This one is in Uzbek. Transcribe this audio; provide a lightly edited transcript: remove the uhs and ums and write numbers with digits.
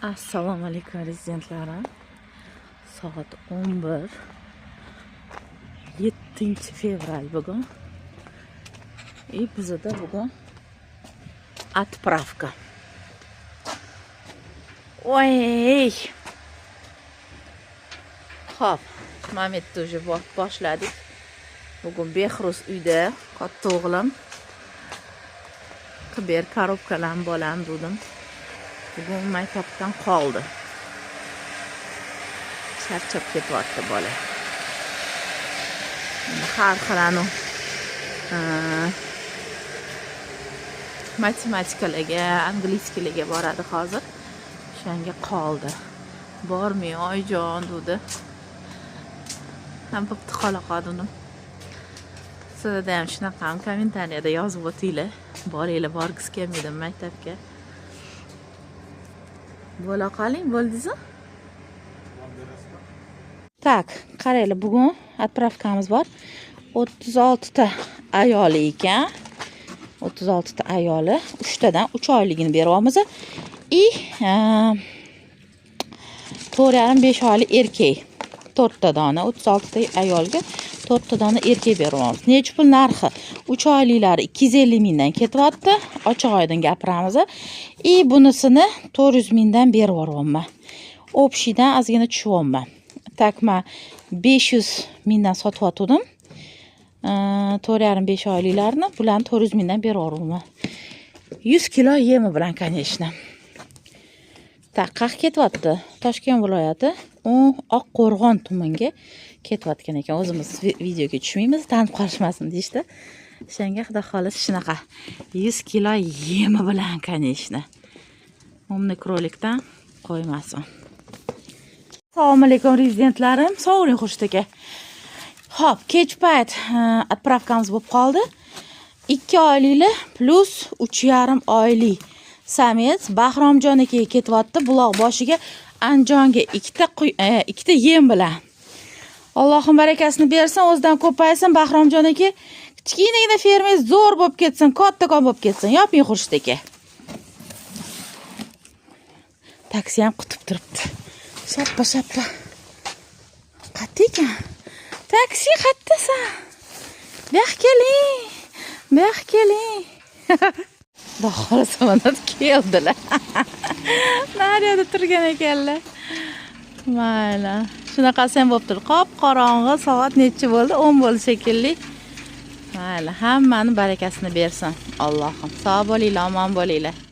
Assalomu alaykum rezidentlarim. Soat 11. 7 fevral bugun. Bizda bugun отправка. Oy! Xo'p, momentda уже boshladik. Bugun Behruz uyda, katta o'g'lim. Qiber korobkalarni bolam dedim. Bugun maktabdan qoldi. Charchab ketyapti bola. Har xilanu matematikalarga, angliyskilarga boradi hozir. O'shanga qoldi. Bormay oyijon dedi. Ham bo'pti qola qoldim. Sizlarda ham shunaqa kommentariyada yozib o'tinglar. Bolanglar borgisi kelmaydi maktabga. Bo'la qoling, bo'ldingizmi? Tak, qaranglar, bugun отправкamiz bor. 36 ta ayoli ekan. 36 ta ayoli, 3 tadan 3 oyligini beryapmiz. 4,5 oyli erkak. 4 ta dona 36 ta ayolga 4 ta dona erkak beryapmiz. Necha pul narxi? 3 oyliklari 250 mingdan ketyapti. Ochiq oydin gapiramiz. Bunisini 400 mingdan berib yuryapman. Общийdan ozgina tushyapman. Takma 500 mingdan sotyotgandim. 4,5 oyliklarni bularni 400 mingdan berib yuryapman. 100 kilo yemi bilan, конечно. Taqqaq ketyapti. Toshkent viloyati, Oqqo'rg'on tumaniga ketyotgan ekan. O'zimiz videoga tushmaymiz, tanib qolishmasin deyishdi. O'shanga xudo xohlasa shunaqa 100 kilo yemi bilan, конечно. Umni krolikdan qo'ymasin. Assalomu alaykum rezidentlarim. Sog'ing Xurshid aka. Xo'p, kech payt отправкamiz bo'lib qoldi. 2 oylikli plus 3,5 oylik samets Bahromjon akaga ketyapti. Buloq boshiga Anjonga ikkita yem bilan. Allohim barakasini bersin, o'zidan ko'paysin. Bahromjon aka kichkinagina fermangiz zo'r bo'lib ketsin, kattakon bo'lib ketsin. Yoping Xurshid aka. Taksi ham kutib turibdi. Shappa. Qatta ekan. Taksi qattasa. Buyaq keling. Xudo xolasa mana keldilar. Naryoqda turgan ekanlar. Mayli. Shunaqasi ham bo'pti. Qop-qorong'i, soat necha bo'ldi? 10 bo'ldi shekilli. Mayli, hammani barakasini bersin. Allohim. Sog' bo'linglar, omon bo'linglar.